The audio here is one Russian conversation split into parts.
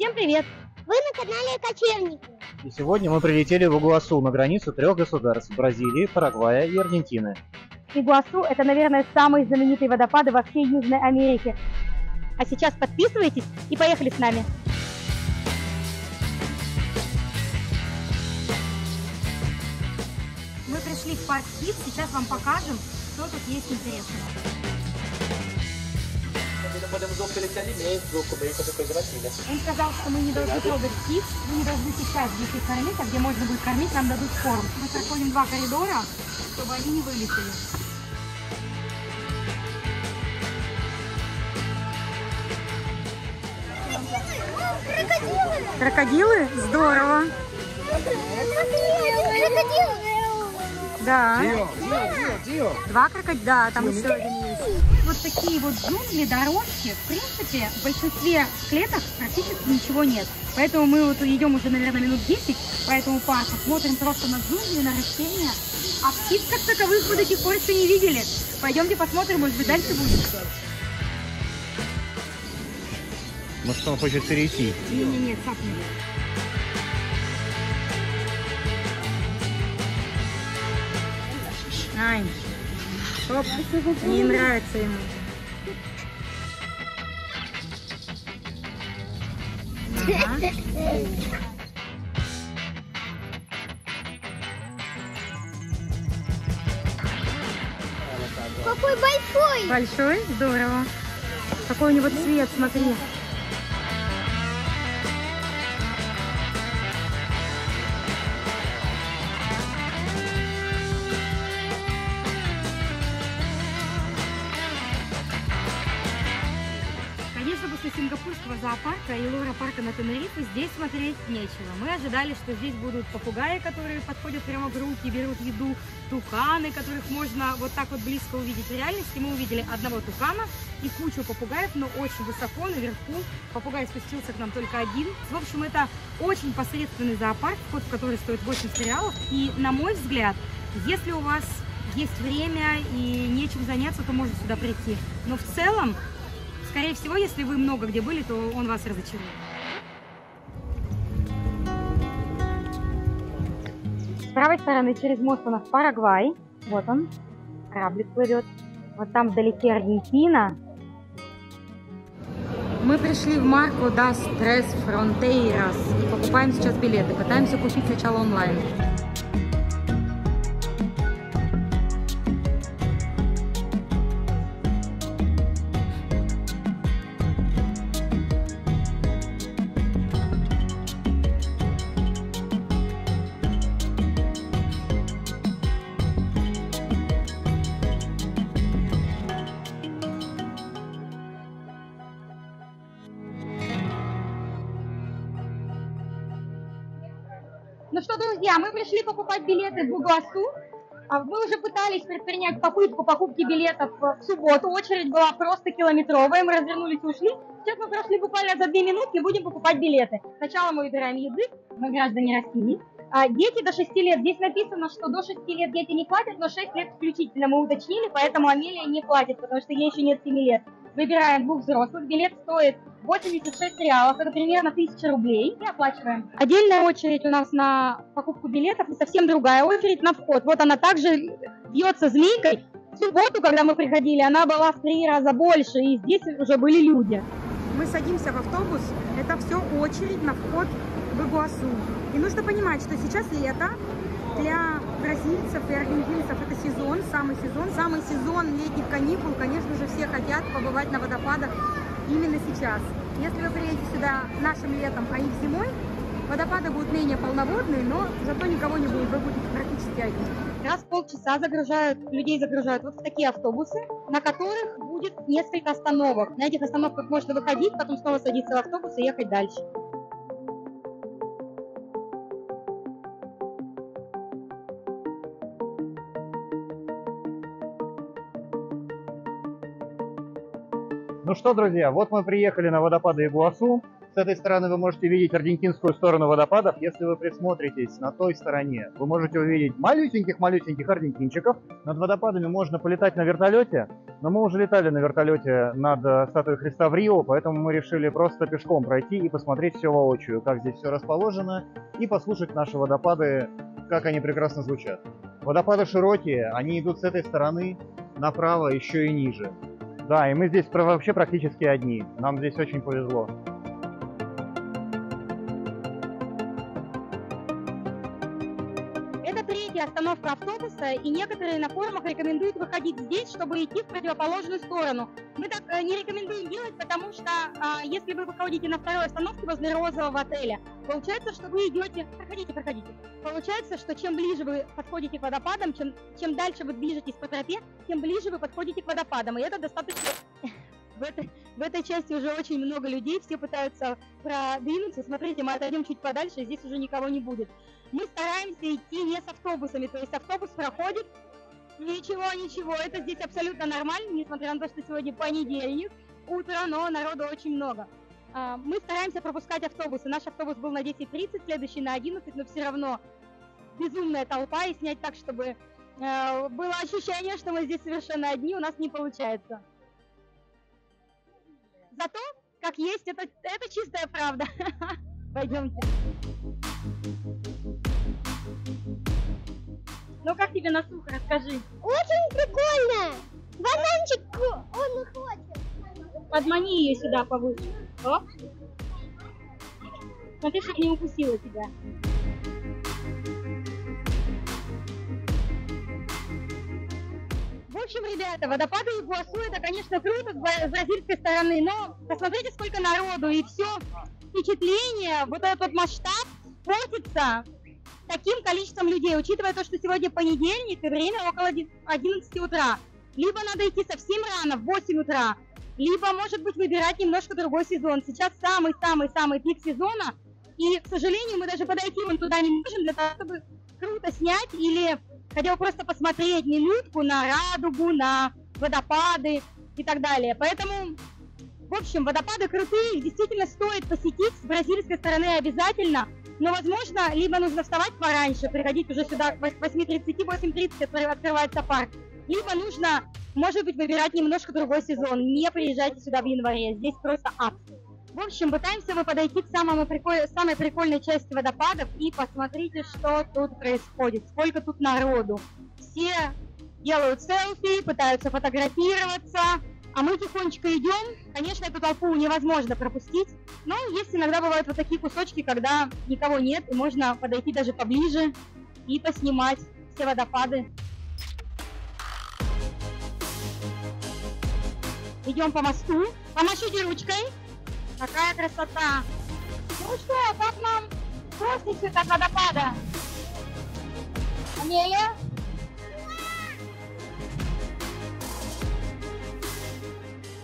Всем привет! Вы на канале Кочевники. И сегодня мы прилетели в Игуасу, на границу 3 государств – Бразилии, Парагвая и Аргентины. Игуасу – это, наверное, самые знаменитые водопады во всей Южной Америке. А сейчас подписывайтесь и поехали с нами. Мы пришли в парк Кит, сейчас вам покажем, что тут есть интересного. Он сказал, что мы не должны трогать птиц, мы не должны сейчас здесь их кормить, а где можно будет кормить, нам дадут корм. Мы проходим 2 коридора, чтобы они не вылетели. Крокодилы! Крокодилы? Здорово! Крокодилы! Да. Дио! 2 крокодила, да, там еще один есть. Вот такие вот джунгли, дорожки, в принципе, в большинстве клеток практически ничего нет. Поэтому мы вот идем уже, наверное, минут 10 по этому парку, смотрим просто на джунгли, на растения. А птиц как таковых вы до сих пор еще не видели. Пойдемте посмотрим, может быть, дальше будет. Может, он хочет перейти? Не-не-не, цапни. Ай, оп, не нравится ему. Ага. Какой большой! Большой? Здорово. Какой у него цвет, смотри. Конечно, после сингапурского зоопарка и лора-парка на Тенерифе здесь смотреть нечего. Мы ожидали, что здесь будут попугаи, которые подходят прямо к руке, берут еду, туканы, которых можно вот так вот близко увидеть. В реальности мы увидели одного тукана и кучу попугаев, но очень высоко, наверху. Попугай спустился к нам только один. В общем, это очень посредственный зоопарк, вход в который стоит 80 реалов. И, на мой взгляд, если у вас есть время и нечем заняться, то можно сюда прийти. Но в целом, скорее всего, если вы много где были, то он вас разочарует. С правой стороны через мост у нас Парагвай. Вот он, кораблик плывет. Вот там вдалеке Аргентина. Мы пришли в Марко das Tres Fronteiras и покупаем сейчас билеты. Пытаемся купить сначала онлайн. Ну что, друзья, мы пришли покупать билеты в Игуасу. Мы уже пытались предпринять попытку покупки билетов в субботу. Очередь была просто километровая. Мы развернулись и ушли. Сейчас мы прошли буквально за 2 минутки и будем покупать билеты. Сначала мы выбираем язык. Мы граждане России. Дети до 6 лет. Здесь написано, что до 6 лет дети не платят, но 6 лет исключительно мы уточнили, поэтому Амелия не платит, потому что ей еще нет 7 лет. Выбираем 2 взрослых. Билет стоит 86 реалов, это примерно 1000 рублей. И оплачиваем. Отдельная очередь у нас на покупку билетов и совсем другая очередь на вход. Вот она также бьется змейкой. В субботу, когда мы приходили, она была в 3 раза больше, и здесь уже были люди. Мы садимся в автобус, это все очередь на вход в Игуасу. И нужно понимать, что сейчас лето. Для бразильцев и аргентинцев это сезон, самый сезон летних каникул. Конечно же, все хотят побывать на водопадах именно сейчас. Если вы приедете сюда нашим летом, а их зимой, водопады будут менее полноводные, но зато никого не будет, вы будете практически одни. Раз в полчаса людей загружают вот в такие автобусы, на которых будет несколько остановок. На этих остановках можно выходить, потом снова садиться в автобус и ехать дальше. Ну что, друзья, вот мы приехали на водопады Игуасу. С этой стороны вы можете видеть аргентинскую сторону водопадов. Если вы присмотритесь на той стороне, вы можете увидеть малюсеньких-малюсеньких аргентинчиков. Над водопадами можно полетать на вертолете, но мы уже летали на вертолете над статуей Христа в Рио, поэтому мы решили просто пешком пройти и посмотреть все воочию, как здесь все расположено, и послушать наши водопады, как они прекрасно звучат. Водопады широкие, они идут с этой стороны направо еще и ниже. Да, и мы здесь вообще практически одни. Нам здесь очень повезло. Это третья остановка автобуса, и некоторые на форумах рекомендуют выходить здесь, чтобы идти в противоположную сторону. Мы так не рекомендуем делать, потому что если вы выходите на второй остановке возле розового отеля, получается, что вы идете... Проходите. Получается, что чем ближе вы подходите к водопадам, чем дальше вы движетесь по тропе, тем ближе вы подходите к водопадам. И это достаточно... В этой части уже очень много людей, все пытаются продвинуться. Смотрите, мы отойдем чуть подальше, здесь уже никого не будет. Мы стараемся идти не с автобусами, то есть автобус проходит, ничего, это здесь абсолютно нормально, несмотря на то, что сегодня понедельник, утро, но народу очень много. Мы стараемся пропускать автобусы. Наш автобус был на 10:30, следующий на 11, но все равно безумная толпа, и снять так, чтобы было ощущение, что мы здесь совершенно одни, у нас не получается. Зато, как есть, это чистая правда. Пойдемте. Ну как тебе на слух, расскажи. Очень прикольно. Бананчик он хочет. Подмани ее сюда повыше. Оп. Смотри, чтобы не укусила тебя. В общем, ребята, водопады Игуасу это, конечно, круто с бразильской стороны, но посмотрите, сколько народу, и все впечатление, вот этот масштаб портится таким количеством людей, учитывая то, что сегодня понедельник и время около 11 утра. Либо надо идти совсем рано, в 8 утра, либо, может быть, выбирать немножко другой сезон. Сейчас самый-самый-самый пик сезона, и, к сожалению, мы даже подойти вон туда не можем для того, чтобы круто снять или хотя бы просто посмотреть минутку на радугу, на водопады и так далее. Поэтому, в общем, водопады крутые, их действительно стоит посетить с бразильской стороны обязательно. Но, возможно, либо нужно вставать пораньше, приходить уже сюда к 8:30, 8:30 открывается парк, либо нужно, может быть, выбирать немножко другой сезон. Не приезжайте сюда в январе, здесь просто ад. В общем, пытаемся мы подойти к самой прикольной части водопадов и посмотрите, что тут происходит, сколько тут народу. Все делают селфи, пытаются фотографироваться, а мы тихонечко идем. Конечно, эту толпу невозможно пропустить, но есть иногда бывают вот такие кусочки, когда никого нет, и можно подойти даже поближе и поснимать все водопады. Идем по мосту. Помашите ручкой. Какая красота! Ну что, как нам спуститься от водопада? Амелия?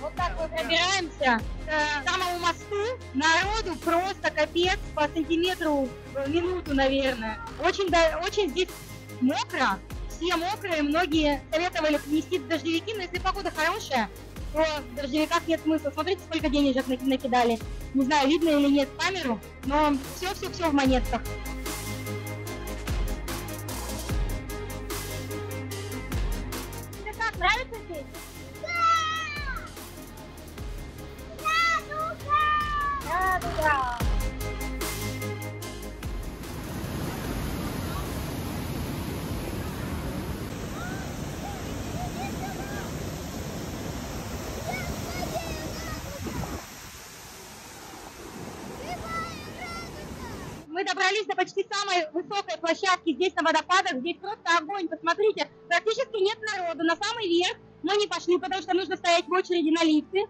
Вот так мы пробираемся к самому мосту. Народу просто капец, по сантиметру в минуту, наверное. Очень здесь мокро, все мокрые, многие советовали принести дождевики, но если погода хорошая, то в дождевиках нет смысла. Смотрите, сколько денежек накидали. Не знаю, видно или нет в камеру, но все в монетках. Тебе как, нравится здесь? Да. Мы добрались до почти самой высокой площадки здесь на водопадах. Здесь просто огонь, посмотрите. Практически нет народу. На самый верх мы не пошли, потому что нужно стоять в очереди на лифты.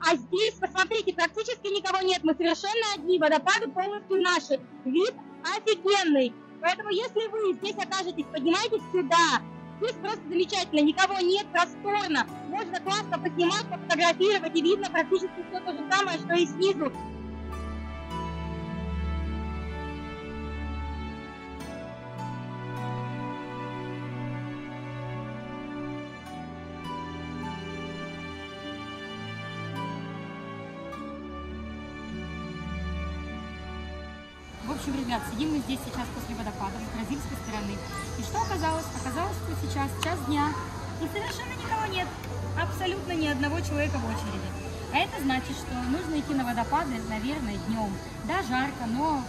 А здесь, посмотрите, практически никого нет. Мы совершенно одни. Водопады полностью наши. Вид офигенный. Поэтому, если вы здесь окажетесь, поднимайтесь сюда. Здесь просто замечательно. Никого нет, просторно. Можно классно поснимать, пофотографировать. И видно практически все то же самое, что и снизу. В общем, ребят, сидим мы здесь сейчас после водопада с бразильской стороны. И что оказалось? Оказалось, что сейчас час дня, и совершенно никого нет. Абсолютно ни одного человека в очереди. А это значит, что нужно идти на водопады, наверное, днем. Да, жарко, но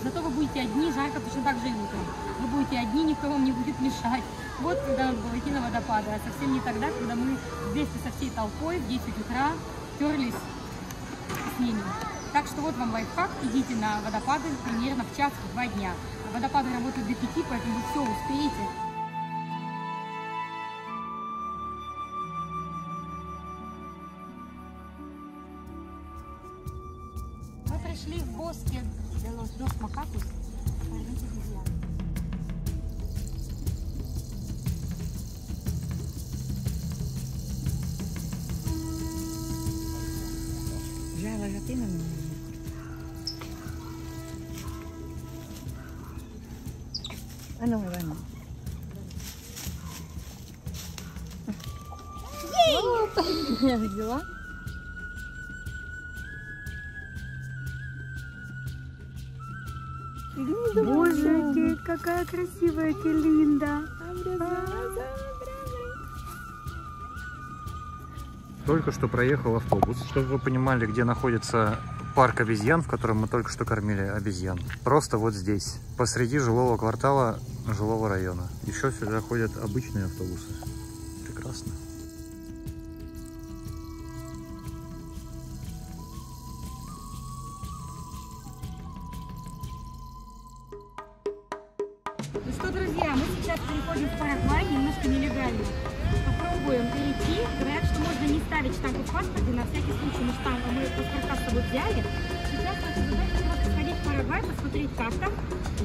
зато вы будете одни, жарко точно так же и утром. Вы будете одни, никто вам не будет мешать. Вот когда надо было идти на водопады, а совсем не тогда, когда мы вместе со всей толпой в 10 утра терлись с ними. Так что вот вам лайфхак, идите на водопады примерно в час, в 2 дня. Водопады работают до 5, поэтому вы все успеете. Мы пришли в Боске де лос дос Макакус. Já tem na minha. Ah, não, ela não. Opa! Взяла? Боже, какая красивая Келинда! Только что проехал автобус. Чтобы вы понимали, где находится парк обезьян, в котором мы только что кормили обезьян. Просто вот здесь, посреди жилого квартала, жилого района. Еще сюда ходят обычные автобусы. Прекрасно. Ну что, друзья, мы сейчас переходим в Парагвай, немножко нелегально. Попробуем перейти. Говорят, что можно не ставить штампы в паспорте, на всякий случай мы штампы, мы паспорта с собой взяли. Сейчас наша задача просто сходить в Парагвай, посмотреть, как там,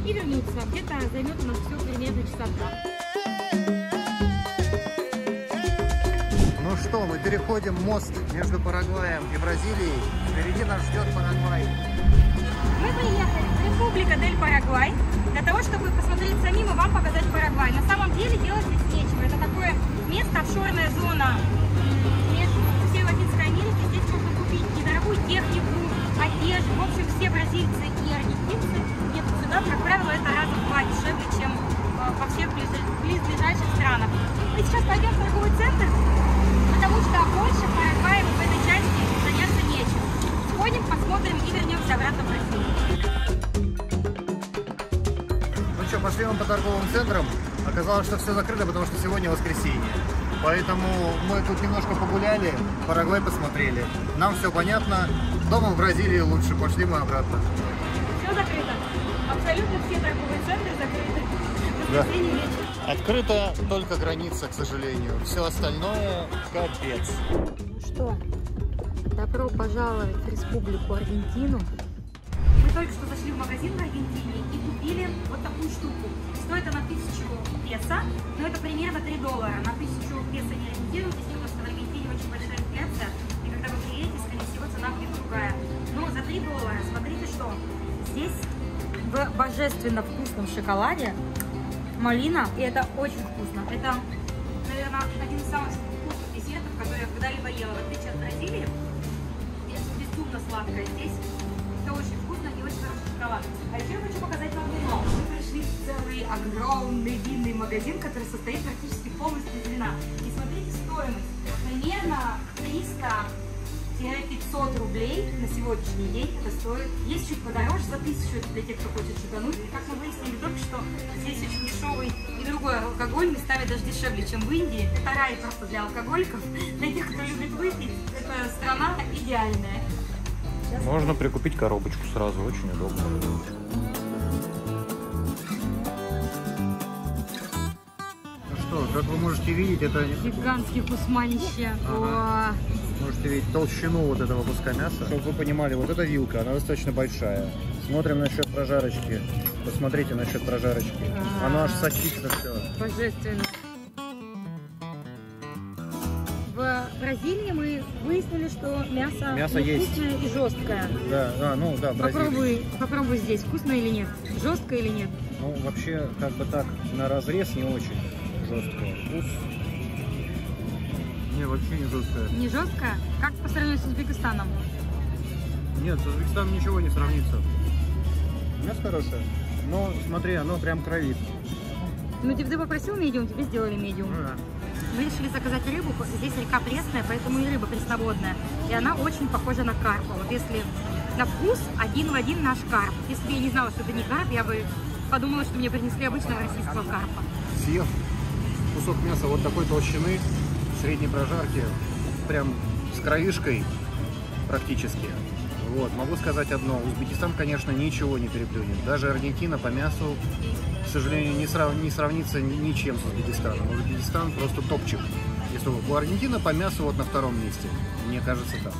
и вернуться. Где-то займет у нас все примерно часа 2. Ну что, мы переходим мост между Парагваем и Бразилией. Впереди нас ждет Парагвай. Мы приехали в Республика дель Парагвай для того, чтобы посмотреть самим и вам показать Парагвай. На самом деле делать здесь нечего. Это такое место, офшорная зона между всей Латинской Америкой. Здесь можно купить недорогую технику, одежду. В общем, все бразильцы и аргентинцы едут сюда. Как правило, это раза в 2 дешевле, чем во всех близлежащих странах. Мы сейчас пойдем в торговый центр, потому что больше в Парагвае в этой части заняться нечем. Сходим, посмотрим и вернемся обратно в Россию. Ну что, пошли мы по торговым центрам. Оказалось, что все закрыто, потому что сегодня воскресенье. Поэтому мы тут немножко погуляли, Парагвай посмотрели. Нам все понятно. Дома в Бразилии лучше. Пошли мы обратно. Все закрыто. Абсолютно все торговые центры закрыты. Воскресенье вечер. Открыта только граница, к сожалению. Все остальное капец. Ну что, добро пожаловать в Республику Аргентину. Мы только что зашли в магазин в Аргентине и купили вот такую штуку. Стоит она 1000 песо, но это примерно $3. На 1000 песо не ориентируйтесь, потому что в Аргентине очень большая инфляция, и когда вы приедете, скорее всего, цена будет другая. Но за $3, смотрите что, здесь в божественно вкусном шоколаде малина, и это очень вкусно. Это, наверное, один из самых вкусных десертов, которые я когда-либо ела. В отличие от Бразилии, здесь безумно сладкое. Здесь это очень вкусно и очень хороший шоколад. А еще я хочу показать вам вино. Мы пришли в целый огромный винный магазин, который состоит практически полностью из вина. И смотрите стоимость. Примерно 300-500 рублей на сегодняшний день это стоит. Есть чуть подороже, за 1000, это для тех, кто хочет шутануть. И как мы выяснили только что, здесь очень дешевый и другой алкоголь местами даже дешевле, чем в Индии. Это рай просто для алкоголиков. Для тех, кто любит выпить, это страна идеальная. Можно прикупить коробочку сразу, очень удобно. Ну что, как вы можете видеть, это... Гигантский вкусманище. Ага. Можете видеть толщину вот этого куска мяса. Чтобы вы понимали, вот эта вилка, она достаточно большая. Смотрим насчет прожарочки. Посмотрите насчет прожарочки. Оно аж сочится все. Божественно. В Бразилии мы выяснили, что мясо вкусное есть и жесткое. Да, ну да, Бразилия. Попробуй здесь, вкусно или нет, жестко или нет. Ну вообще, как бы так, на разрез не очень жесткое. Вкус. Не, вообще не жесткое. Не жесткое? Как по сравнению с Узбекистаном? Нет, с Узбекистаном ничего не сравнится. Мясо хорошее. Но смотри, оно прям кровит. Ну, ты попросил медиум, тебе сделали медиум. Мы решили заказать рыбу, здесь река пресная, поэтому и рыба пресноводная. И она очень похожа на карпа. Вот если на вкус один в один наш карп. Если бы я не знала, что это не карп, я бы подумала, что мне принесли обычного российского карпа. Съев кусок мяса вот такой толщины, средней прожарки, прям с кровишкой практически. Вот, могу сказать одно, Узбекистан, конечно, ничего не переплюнет. Даже Аргентина по мясу, к сожалению, не сравнится ничем с Узбекистаном. Узбекистан просто топчик. Если у Аргентины по мясу вот на втором месте, мне кажется так.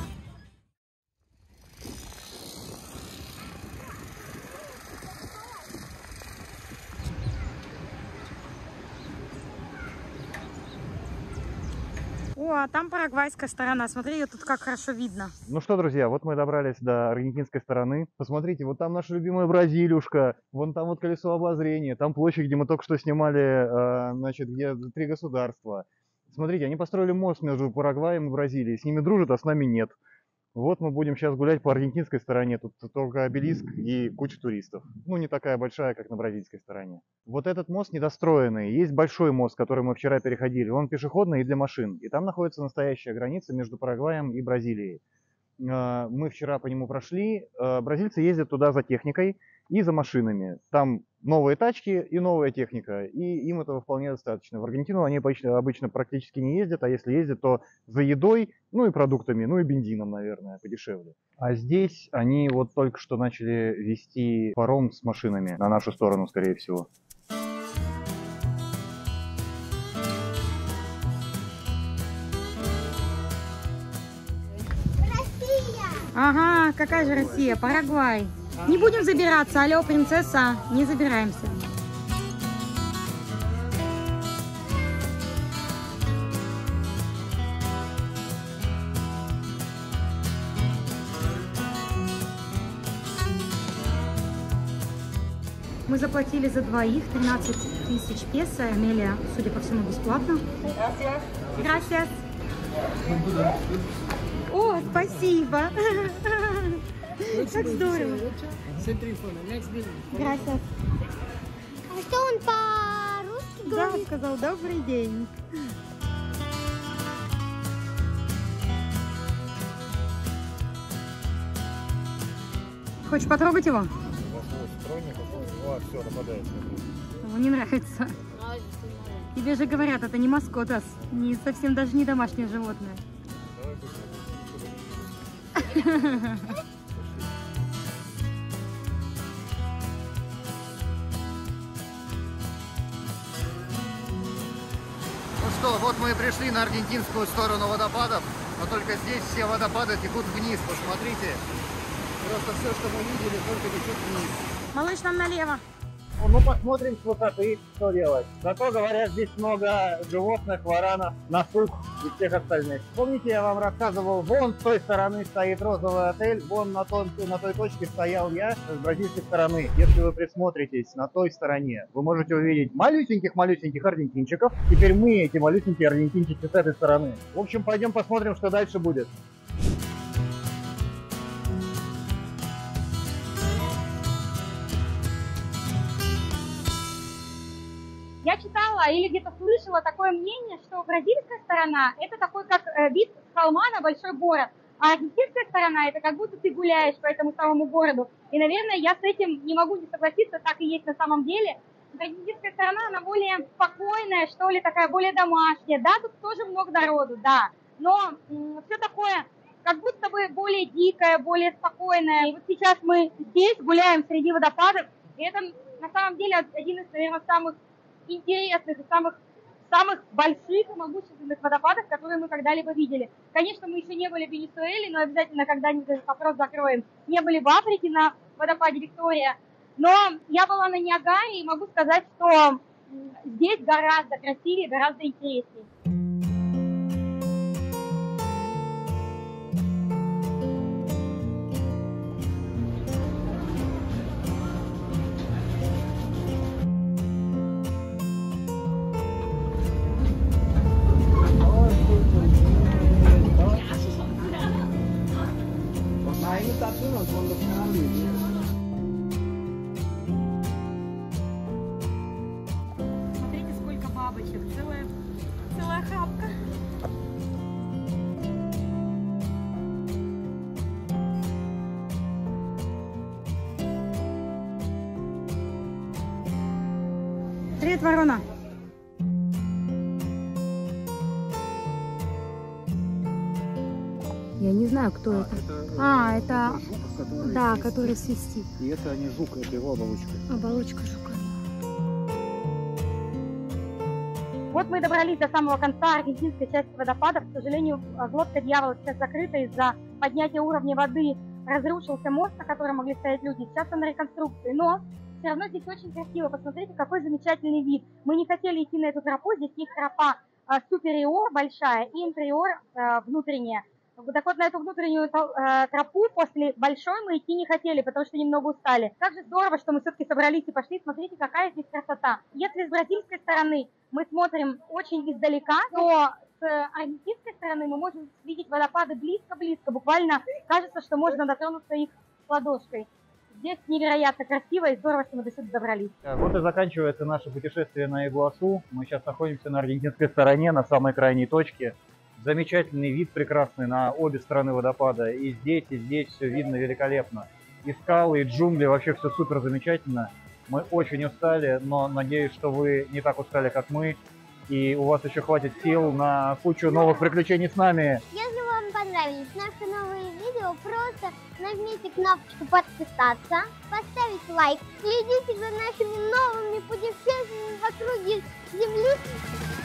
О, а там парагвайская сторона. Смотри, ее тут как хорошо видно. Ну что, друзья, вот мы добрались до аргентинской стороны. Посмотрите, вот там наша любимая Бразилюшка, вон там вот колесо обозрения, там площадь, где мы только что снимали, значит, где 3 государства. Смотрите, они построили мост между Парагваем и Бразилией. С ними дружат, а с нами нет. Вот мы будем сейчас гулять по аргентинской стороне. Тут только обелиск и куча туристов. Ну, не такая большая, как на бразильской стороне. Вот этот мост недостроенный. Есть большой мост, который мы вчера переходили. Он пешеходный и для машин. И там находится настоящая граница между Парагваем и Бразилией. Мы вчера по нему прошли. Бразильцы ездят туда за техникой и за машинами. Там новые тачки и новая техника. И им этого вполне достаточно. В Аргентину они обычно практически не ездят. А если ездят, то за едой, ну и продуктами, ну и бензином, наверное, подешевле. А здесь они вот только что начали везти паром с машинами на нашу сторону, скорее всего. Ага, какая же Россия? Парагвай. Не будем забираться. Алло, принцесса, не забираемся. Мы заплатили за двоих 13 тысяч песо. Амелия, судя по всему, бесплатно. Gracias. О, спасибо. Как здорово. Gracias. А что он по-русски Да, говорит? сказал добрый день. Хочешь потрогать его? Все, нападает. Ему не нравится. Тебе же говорят, это не маскот, не совсем даже не домашнее животное. Ну что, вот мы и пришли на аргентинскую сторону водопадов, но только здесь все водопады текут вниз, посмотрите. Просто все, что мы видели, только течет вниз. Малыш, нам налево. Ну, посмотрим с высоты, что делать. Зато, говорят, здесь много животных, варанов, насук и всех остальных. Помните, я вам рассказывал, вон с той стороны стоит розовый отель, вон на той точке стоял я с бразильской стороны. Если вы присмотритесь на той стороне, вы можете увидеть малюсеньких аргентинчиков. Теперь мы эти малюсенькие аргентинчики с этой стороны. В общем, пойдем посмотрим, что дальше будет. Я читала или где-то слышала такое мнение, что бразильская сторона это такой как вид с холма на большой город, а аргентинская сторона это как будто ты гуляешь по этому самому городу. И, наверное, я с этим не могу не согласиться, так и есть на самом деле. Аргентинская сторона, она более спокойная, что ли, такая более домашняя. Да, тут тоже много народу, да, но все такое как будто бы более дикое, более спокойное. И вот сейчас мы здесь гуляем среди водопадов, и это на самом деле один из, наверное, самых интересных и самых больших и могущественных водопадов, которые мы когда-либо видели. Конечно, мы еще не были в Венесуэле, но обязательно когда-нибудь этот вопрос закроем. Не были в Африке на водопаде Виктория, но я была на Ниагаре и могу сказать, что здесь гораздо красивее, гораздо интереснее. Привет, ворона. Я не знаю, кто это. Это жук, который... да, который свистит. И это не жук, это его оболочка. Оболочка жука. Вот мы добрались до самого конца аргентинской части водопада. К сожалению, глотка дьявола сейчас закрыта из-за поднятия уровня воды. Разрушился мост, на котором могли стоять люди. Сейчас он на реконструкции. Но все равно здесь очень красиво. Посмотрите, какой замечательный вид. Мы не хотели идти на эту тропу. Здесь есть тропа супериор большая и интериор внутренняя. Так вот, на эту внутреннюю тропу после большой мы идти не хотели, потому что немного устали. Как же здорово, что мы все-таки собрались и пошли. Смотрите, какая здесь красота. Если с бразильской стороны мы смотрим очень издалека, то с аргентинской стороны мы можем видеть водопады близко-близко. Буквально кажется, что можно дотронуться их ладошкой. Здесь невероятно красиво и здорово, что мы до сюда добрались. Вот и заканчивается наше путешествие на Игуасу. Мы сейчас находимся на аргентинской стороне, на самой крайней точке. Замечательный вид прекрасный на обе стороны водопада. И здесь все видно великолепно. И скалы, и джунгли, вообще все супер замечательно. Мы очень устали, но надеюсь, что вы не так устали, как мы. И у вас еще хватит сил на кучу новых приключений с нами. Если вам понравились наши новые видео, просто нажмите кнопочку подписаться, поставить лайк, следите за нашими новыми путешествиями в округе Земли.